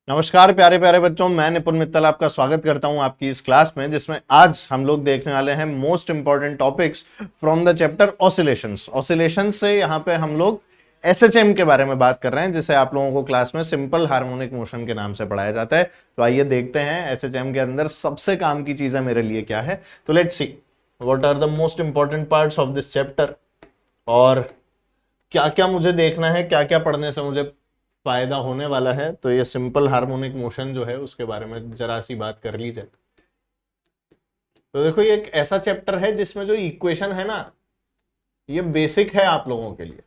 नमस्कार प्यारे प्यारे बच्चों, मैं निपुण मित्तल आपका स्वागत करता हूं आपकी इस क्लास में, जिसमें आज हम लोग देखने वाले हैं most important topics from the chapter oscillations. Oscillations से यहां पे हम लोग एसएचएम के बारे में बात कर रहे हैं, जिसे आप लोगों को क्लास में सिंपल हार्मोनिक मोशन के नाम से पढ़ाया जाता है। तो आइए देखते हैं एसएचएम के अंदर सबसे काम की चीजें मेरे लिए क्या है। तो let's see what are the most important parts of this chapter, और क्या क्या मुझे देखना है, क्या क्या पढ़ने से मुझे फायदा होने वाला है। तो ये सिंपल हार्मोनिक मोशन जो है उसके बारे में जरा सी बात कर ली जाए। तो देखो, ये एक ऐसा चैप्टर है जिसमें जो इक्वेशन है ना, ये बेसिक है आप लोगों के लिए।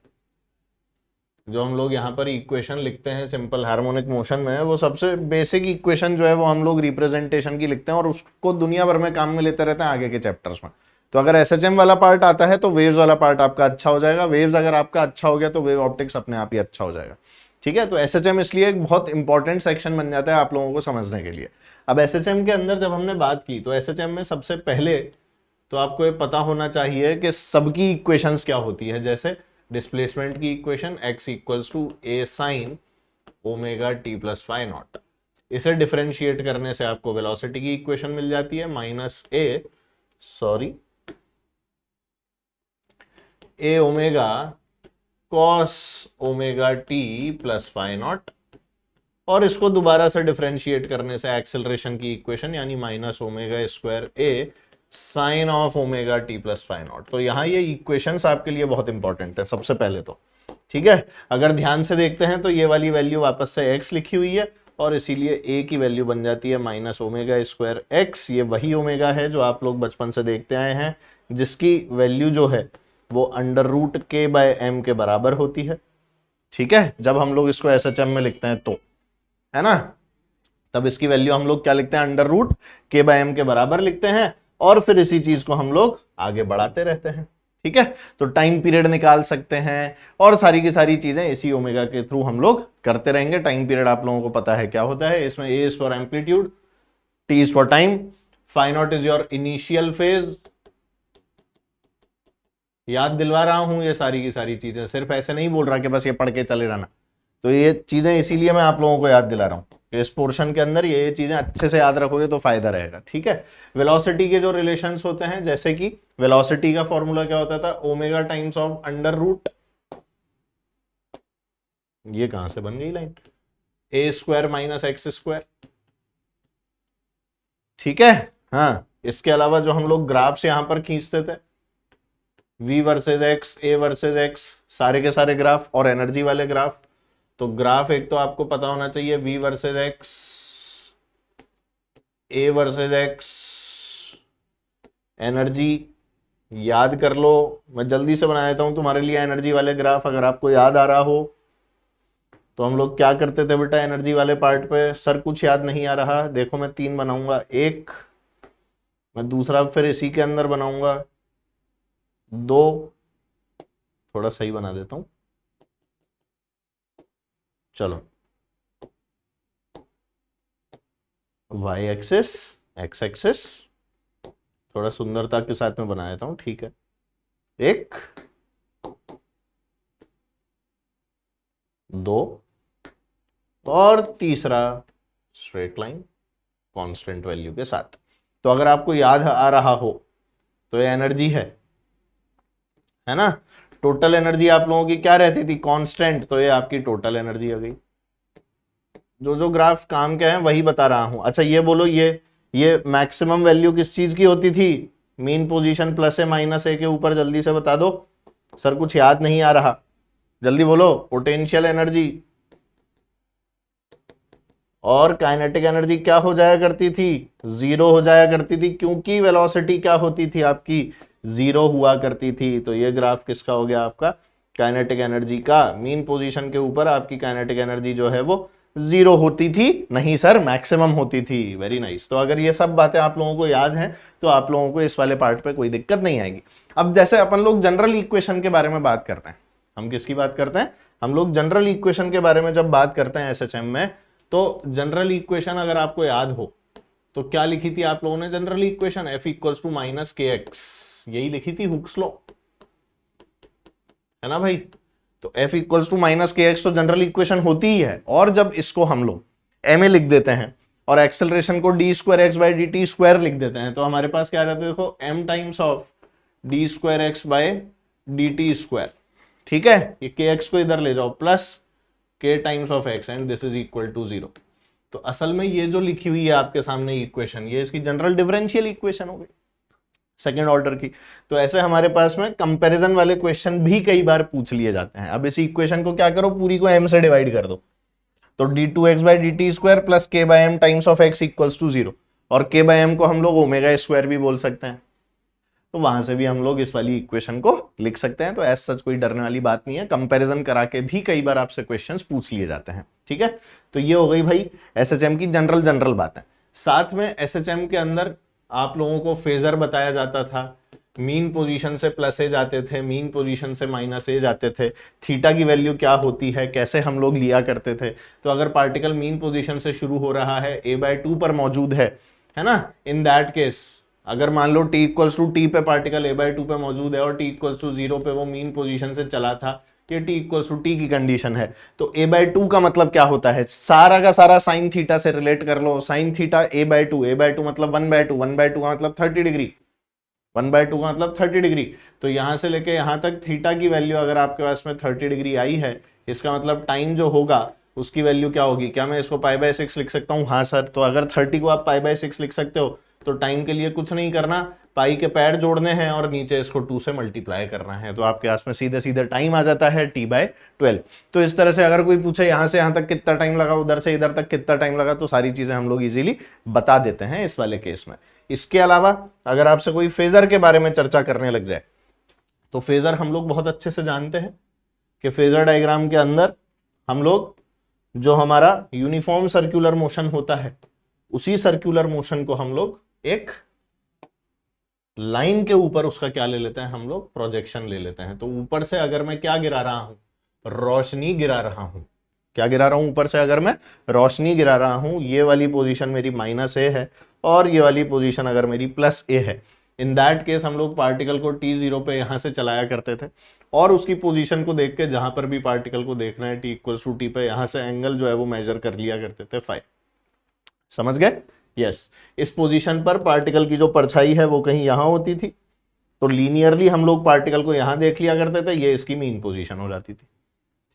जो हम लोग यहाँ पर इक्वेशन लिखते हैं सिंपल हार्मोनिक मोशन में, वो सबसे बेसिक इक्वेशन जो है वो हम लोग रिप्रेजेंटेशन की लिखते हैं और उसको दुनिया भर में काम में लेते रहते हैं आगे के चैप्टर्स में। तो अगर एसएचएम वाला पार्ट आता है तो वेव्स वाला पार्ट आपका अच्छा हो जाएगा। वेव्स अगर आपका अच्छा हो गया तो वेव ऑप्टिक्स अपने आप ही अच्छा हो जाएगा। ठीक है, तो एसएचएम इसलिए एक बहुत इंपॉर्टेंट सेक्शन बन जाता है आप लोगों को समझने के लिए। अब एसएचएम के अंदर जब हमने बात की तो एसएचएम में सबसे पहले तो आपको ये पता होना चाहिए कि सबकी इक्वेशंस क्या होती है। जैसे डिस्प्लेसमेंट की equation x equals to A sine omega T plus phi naught. इसे डिफरेंशिएट करने से आपको वेलोसिटी की इक्वेशन मिल जाती है A omega cos omega T plus phi naught, और इसको दोबारा से डिफरेंशिएट करने से एक्सेलरेशन की इक्वेशन यानी minus omega square a sine of omega T plus phi naught. तो यहाँ ये इक्वेशंस आपके लिए बहुत इंपॉर्टेंट है सबसे पहले तो। ठीक है, अगर ध्यान से देखते हैं तो ये वाली वैल्यू वापस से x लिखी हुई है और इसीलिए a की वैल्यू बन जाती है माइनस ओमेगा स्क्वायर x। ये वही ओमेगा है जो आप लोग बचपन से देखते आए हैं, जिसकी वैल्यू जो है वो अंडर रूट के बाय एम के बराबर होती है। ठीक है, जब हम लोग इसको एसएचएम में लिखते हैं तो, है ना, तब इसकी वैल्यू हम लोग क्या लिखते हैं, अंडर रूट के बाय एम के बराबर लिखते हैं और फिर इसी चीज को हम लोग आगे बढ़ाते रहते हैं। ठीक है, तो टाइम पीरियड निकाल सकते हैं और सारी की सारी चीजें इसी ओमेगा के थ्रू हम लोग करते रहेंगे। टाइम पीरियड आप लोगों को पता है क्या होता है, इसमें A is for amplitude, T is for time, phi naught is your initial phase. याद दिलवा रहा हूं ये सारी की सारी चीजें, सिर्फ ऐसे नहीं बोल रहा कि बस ये पढ़ के चले रहना। तो ये चीजें इसीलिए मैं आप लोगों को याद दिला रहा हूं। इस पोर्शन के अंदर ये चीजें अच्छे से याद रखोगे तो फायदा रहेगा। ठीक है, वेलोसिटी के जो रिलेशंस होते हैं, जैसे कि वेलोसिटी का फॉर्मूला क्या होता था, omega times of under root, ये कहां से बन गई line, a square minus x square. ठीक है, हाँ, इसके अलावा जो हम लोग ग्राफ्स यहां पर खींचते थे, v वर्सेज एक्स, ए वर्सेज एक्स, सारे के सारे ग्राफ और एनर्जी वाले ग्राफ। तो ग्राफ एक तो आपको पता होना चाहिए v वर्सेज एक्स, ए वर्सेज एक्स, एनर्जी याद कर लो। मैं जल्दी से बना देता हूं तुम्हारे लिए एनर्जी वाले ग्राफ, अगर आपको याद आ रहा हो तो। हम लोग क्या करते थे बेटा एनर्जी वाले पार्ट पे, सर कुछ याद नहीं आ रहा, देखो मैं 3 बनाऊंगा, एक मैं दूसरा फिर इसी के अंदर बनाऊंगा 2, थोड़ा सही बना देता हूं, चलो y एक्सिस, x एक्सिस, थोड़ा सुंदरता के साथ में बना देता हूं। ठीक है, 1 2 और तीसरा स्ट्रेट लाइन कांस्टेंट वैल्यू के साथ। तो अगर आपको याद आ रहा हो तो ये एनर्जी है ना। टोटल एनर्जी आप लोगों की क्या रहती थी, कांस्टेंट, तो ये आपकी टोटल एनर्जी हो गई। जो ग्राफ काम क्या है वही बता रहा हूं। अच्छा ये बोलो, ये मैक्सिमम वैल्यू किस चीज की होती थी, मीन पोजीशन प्लस ए माइनस ए के ऊपर, जल्दी से बता दो, सर कुछ याद नहीं आ रहा, जल्दी बोलो। पोटेंशियल एनर्जी और काइनेटिक एनर्जी क्या हो जाया करती थी, 0 हो जाया करती थी, क्योंकि वेलोसिटी क्या होती थी आपकी, 0 हुआ करती थी। तो ये ग्राफ किसका हो गया, आपका काइनेटिक एनर्जी का। मीन पोजीशन के ऊपर आपकी काइनेटिक एनर्जी जो है वो 0 होती थी, नहीं सर मैक्सिमम होती थी। Very nice. तो अगर ये सब बातें आप लोगों को याद हैं तो आप लोगों को इस वाले पार्ट पे कोई दिक्कत नहीं आएगी। अब जैसे अपन लोग जनरल इक्वेशन के बारे में बात करते हैं, हम किसकी बात करते हैं, हम लोग जनरल इक्वेशन के बारे में जब बात करते हैं एसएचएम में, तो जनरल इक्वेशन अगर आपको याद हो तो क्या लिखी थी आप लोगों ने general equation, F equals to minus k x, यही लिखी थी हुक्स लॉ, है ना भाई। तो F equals to minus k x तो जनरल इक्वेशन होती ही है। और जब इसको हम लोग ma लिख देते हैं और एक्सेलरेशन को D square x by D T square लिख देते हैं, तो हमारे पास क्या रहता है, देखो m times of d square x by d T square, ठीक है, ये के एक्स को इधर ले जाओ plus k times of x and this is equal to 0। तो असल में ये जो लिखी हुई है आपके सामने इक्वेशन, ये इसकी जनरल डिफरेंशियल इक्वेशन हो गई सेकेंड ऑर्डर की। तो ऐसे हमारे पास में कंपैरिजन वाले क्वेश्चन भी कई बार पूछ लिए जाते हैं। अब इसी इक्वेशन को क्या करो, पूरी को m से डिवाइड कर दो, तो D two X by D T square plus K by M times of X equals to 0, और के बाई एम को हम लोग ओमेगा स्क्वायर भी बोल सकते हैं, तो वहां से भी हम लोग इस वाली इक्वेशन को लिख सकते हैं। तो एज सच कोई डरने वाली बात नहीं है, कंपैरिजन करा के भी कई बार आपसे क्वेश्चंस पूछ लिए जाते हैं, ठीक है। तो ये हो गई भाई एसएचएम की जनरल बात है। साथ में एसएचएम के अंदर आप लोगों को फेजर बताया जाता था, मीन पोजीशन से प्लस ए जाते थे, मीन पोजीशन से माइनस ए जाते थे, थीटा की वैल्यू क्या होती है, कैसे हम लोग लिया करते थे। तो अगर पार्टिकल मीन पोजीशन से शुरू हो रहा है, a/2 पर मौजूद है ना, इन दैट केस अगर मान लो t इक्वल्स टू टी पे पार्टिकल a/2 पे मौजूद है और t इक्वल्स टू 0 पे वो मीन पोजीशन से चला था, कि t इक्वल्स टू टी की कंडीशन है, तो a/2 का मतलब क्या होता है, सारा का सारा साइन थीटा से रिलेट कर लो, साइन थीटा a/2 मतलब 1/2, 1/2 का मतलब 30 डिग्री, 1/2 का मतलब 30 डिग्री। तो यहां से लेके यहां तक थीटा की वैल्यू अगर आपके पास में 30 डिग्री आई है, इसका मतलब टाइम जो होगा उसकी वैल्यू क्या होगी। क्या मैं इसको π/6 लिख सकता हूँ? हाँ सर। तो अगर 30 को आप π/6 लिख सकते हो तो टाइम के लिए कुछ नहीं करना, पाई के पैर जोड़ने हैं और नीचे इसको 2 से मल्टीप्लाई करना है, तो आपके पास में सीधे सीधे टाइम आ जाता है t/12। तो इस तरह से अगर कोई पूछे यहां से यहां तक कितना टाइम लगा, उधर से इधर तक कितना टाइम लगा, तो सारी चीजें हम लोग इजीली बता देते हैं इस वाले केस में। इसके अलावा अगर आपसे कोई फेजर के बारे में चर्चा करने लग जाए, तो फेजर हम लोग बहुत अच्छे से जानते हैं कि फेजर डायग्राम के अंदर हम लोग जो हमारा यूनिफॉर्म सर्कुलर मोशन होता है, उसी सर्कुलर मोशन को हम लोग एक लाइन के ऊपर उसका क्या ले लेते हैं, हम लोग प्रोजेक्शन ले लेते हैं। तो ऊपर से अगर मैं क्या गिरा रहा हूं, रोशनी गिरा रहा हूं, क्या गिरा रहा हूं, ऊपर से अगर मैं रोशनी गिरा रहा हूं, ये वाली पोजीशन मेरी -a है और ये वाली पोजीशन अगर मेरी +a है, इन दैट केस हम लोग पार्टिकल को t0 पे यहां से चलाया करते थे और उसकी पोजीशन को देख के जहां पर भी पार्टिकल को देखना है t इक्वल्स टू टी पे, यहां से एंगल जो है वो मेजर कर लिया करते थे फाइ। समझ गए? यस। इस पोजीशन पर पार्टिकल की जो परछाई है वो कहीं यहां होती थी, तो लीनियरली हम लोग पार्टिकल को यहां देख लिया करते थे, ये इसकी मीन पोजीशन हो जाती थी,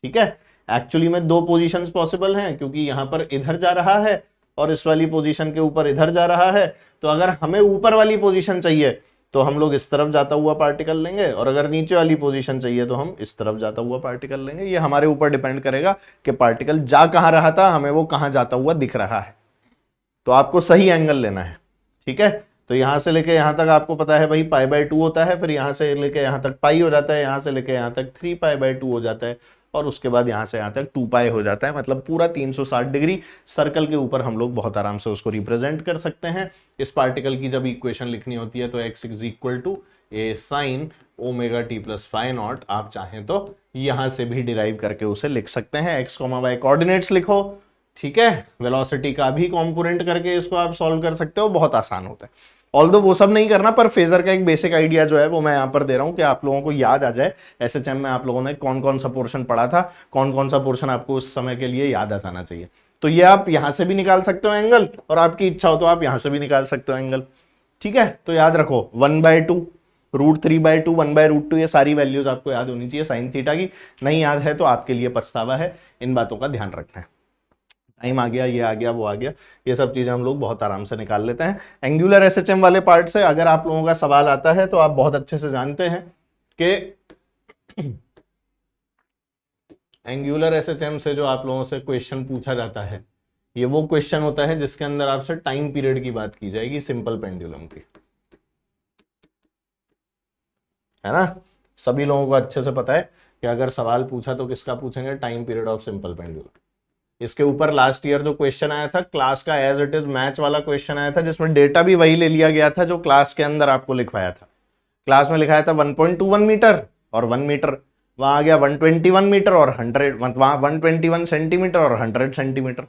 ठीक है। एक्चुअली में दो पोजीशंस पॉसिबल हैं, क्योंकि यहां पर इधर जा रहा है और इस वाली पोजीशन के ऊपर इधर जा रहा है। तो अगर हमें ऊपर वाली पोजीशन चाहिए तो हम लोग इस तरफ जाता हुआ पार्टिकल लेंगे, और अगर नीचे वाली पोजीशन चाहिए तो हम इस तरफ जाता हुआ पार्टिकल लेंगे। ये हमारे ऊपर डिपेंड करेगा कि पार्टिकल जा कहां रहा था, हमें वो कहां जाता हुआ दिख रहा है। तो आपको सही एंगल लेना है, ठीक है। तो यहां से लेके यहां तक आपको पता है भाई π/2 होता है, फिर यहां से लेके यहां तक पाई हो जाता है, यहां से लेके यहां तक 3π/2 हो जाता है, और उसके बाद यहां से यहां तक 2π हो जाता है। मतलब पूरा 360 डिग्री सर्कल के ऊपर हम लोग बहुत आराम से उसको रिप्रेजेंट कर सकते हैं। इस पार्टिकल की जब इक्वेशन लिखनी होती है तो x is equal to a sin omega t plus phi naught, आप चाहें तो यहां से भी डिराइव करके उसे लिख सकते हैं। x, y कोऑर्डिनेट्स लिखो, ठीक है। वेलोसिटी का भी कॉम्पोनेंट करके इसको आप सॉल्व कर सकते हो, बहुत आसान होता है। ऑल्दो वो सब नहीं करना, पर फेजर का एक बेसिक आइडिया जो है वो मैं यहाँ पर दे रहा हूँ कि आप लोगों को याद आ जाए एसएचएम में आप लोगों ने कौन कौन सा पोर्शन पढ़ा था, कौन कौन सा पोर्शन आपको उस समय के लिए याद आ जाना चाहिए। तो ये आप यहां से भी निकाल सकते हो एंगल, और आपकी इच्छा हो तो आप यहां से भी निकाल सकते हो एंगल, ठीक है। तो याद रखो 1/2, √3/2, 1/√2, ये सारी वैल्यूज आपको याद होनी चाहिए साइन थीटा की। नहीं याद है तो आपके लिए पछतावा है, इन बातों का ध्यान रखना है। टाइम आ गया, ये आ गया, वो आ गया, ये सब चीजें हम लोग बहुत आराम से निकाल लेते हैं। एंगुलर एसएचएम वाले पार्ट से अगर आप लोगों का सवाल आता है तो आप बहुत अच्छे से जानते हैं कि एंगुलर एसएचएम से जो आप लोगों से क्वेश्चन पूछा जाता है, ये वो क्वेश्चन होता है जिसके अंदर आपसे टाइम पीरियड की बात की जाएगी, सिंपल पेंडुलम की, है ना। सभी लोगों को अच्छे से पता है कि अगर सवाल पूछा तो किसका पूछेंगे, time period of simple pendulum. इसके ऊपर लास्ट ईयर जो क्वेश्चन आया था क्लास का एज इट इज मैच वाला क्वेश्चन आया था, जिसमें डेटा भी वही ले लिया गया था जो क्लास के अंदर आपको लिखवाया था। क्लास में लिखाया था 1.21 मीटर और 1 मीटर, वहां आ गया 121 मीटर और 100, वहां 121 सेंटीमीटर और 100 सेंटीमीटर।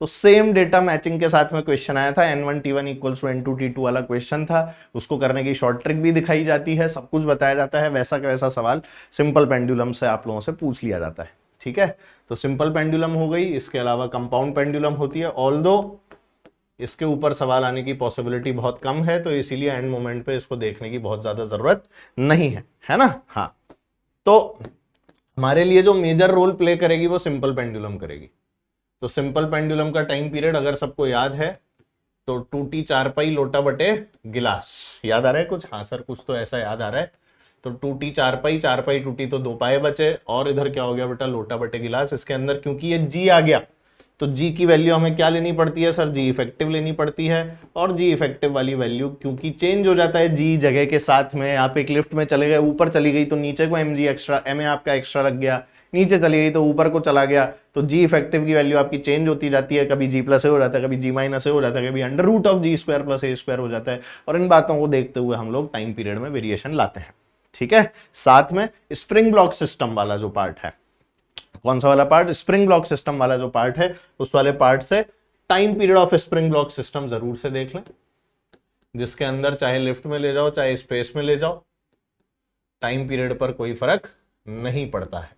तो सेम डेटा मैचिंग के साथ में क्वेश्चन आया था, N1T1 इक्वल्स टू N2T2 वाला क्वेश्चन था। उसको करने की शॉर्ट ट्रिक भी दिखाई जाती है, सब कुछ बताया जाता है, वैसा का वैसा सवाल सिंपल पेंडुलम से आप लोगों से पूछ लिया जाता है, ठीक है, तो सिंपल पेंडुलम हो गई, इसके अलावा कंपाउंड पेंडुलम होती है, ऑल्दो इसके ऊपर सवाल आने की पॉसिबिलिटी बहुत कम है, तो इसीलिए एंड मोमेंट पे इसको देखने की बहुत ज्यादा जरूरत नहीं है ना। हाँ, तो हमारे लिए जो मेजर रोल प्ले करेगी वो सिंपल पेंडुलम करेगी। तो सिंपल पेंडुलम का टाइम पीरियड अगर सबको याद है तो टूटी चारपाई लोटा बटे गिलास, याद आ रहा है कुछ? हाँ सर कुछ तो ऐसा याद आ रहा है। तो टूटी चारपाई, चारपाई टूटी तो 2 पाए बचे, और इधर क्या हो गया बेटा? लोटा बटे गिलास। इसके अंदर क्योंकि ये जी आ गया तो जी की वैल्यू हमें क्या लेनी पड़ती है सर? जी इफेक्टिव लेनी पड़ती है, और जी इफेक्टिव वाली वैल्यू क्योंकि चेंज हो जाता है जी जगह के साथ में, आप एक लिफ्ट में चले गए, ऊपर चली गई तो नीचे को m g extra, m a आपका एक्स्ट्रा लग गया, नीचे चली गई तो ऊपर को चला गया, तो जी इफेक्टिव की वैल्यू आपकी चेंज होती जाती है, कभी जी प्लस ए हो जाता है, कभी जी माइनस ए हो जाता है, कभी under root of g square plus a square हो जाता है, और इन बातों को देखते हुए हम लोग टाइम पीरियड में वेरिएशन लाते हैं। ठीक है, साथ में स्प्रिंग ब्लॉक सिस्टम वाला जो पार्ट है, कौन सा वाला पार्ट? स्प्रिंग ब्लॉक सिस्टम वाला जो पार्ट है, उस वाले पार्ट से time period of spring block system जरूर से देख लें, जिसके अंदर चाहे लिफ्ट में ले जाओ चाहे स्पेस में ले जाओ, टाइम पीरियड पर कोई फर्क नहीं पड़ता है।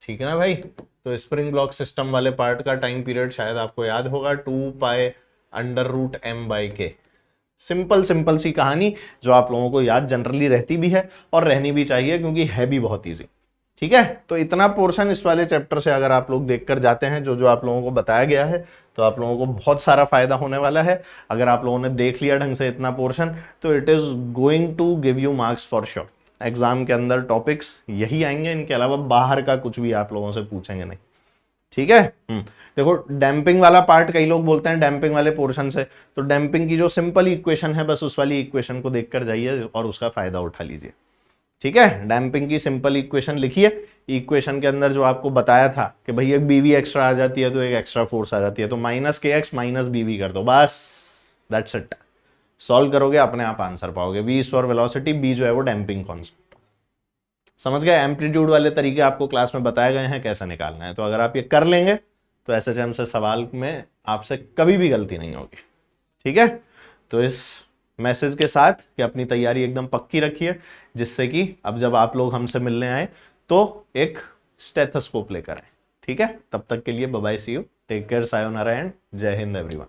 ठीक है ना भाई? तो स्प्रिंग ब्लॉक सिस्टम वाले पार्ट का टाइम पीरियड शायद आपको याद होगा, 2 pi under root m by k. Simple simple सी कहानी जो आप लोगों को याद जनरली रहती भी है और रहनी भी चाहिए, क्योंकि है भी बहुत इजी। ठीक है, तो इतना पोर्शन इस वाले चैप्टर से अगर आप लोग देखकर जाते हैं, जो जो आप लोगों को बताया गया है, तो आप लोगों को बहुत सारा फायदा होने वाला है। अगर आप लोगों ने देख लिया ढंग से इतना पोर्शन, तो it is going to give you marks for sure. Exam के अंदर टॉपिक्स यही आएंगे, इनके अलावा बाहर का कुछ भी आप लोगों से पूछेंगे नहीं। ठीक है, देखो डैम्पिंग वाला पार्ट कई लोग बोलते हैं डैम्पिंग वाले पोर्शन से, तो डैम्पिंग की जो सिंपल इक्वेशन है बस उस वाली इक्वेशन को देखकर जाइए और उसका फायदा उठा लीजिए। ठीक है, डैम्पिंग की सिंपल इक्वेशन लिखिए, इक्वेशन के अंदर जो आपको बताया था कि भाई एक बीवी एक्स्ट्रा आ जाती है तो एक एक्स्ट्रा फोर्स आ जाती है, तो माइनस के एक्स माइनस बीवी कर दो, बस दैट्स इट। सॉल्व करोगे अपने आप आंसर पाओगे। V is for velocity, b जो है वो डैम्पिंग कांस्टेंट। समझ गए? एम्पलीट्यूड वाले तरीके आपको क्लास में बताए गए हैं कैसे निकालना है, तो अगर आप ये कर लेंगे तो एसएचएम से सवाल में आपसे कभी भी गलती नहीं होगी। ठीक है, तो इस मैसेज के साथ कि अपनी तैयारी एकदम पक्की रखिए, जिससे कि अब जब आप लोग हमसे मिलने आए तो एक स्टेथोस्कोप लेकर आए। ठीक है, तब तक के लिए bye bye, see you, take care, sayonara and Jai Hind everyone.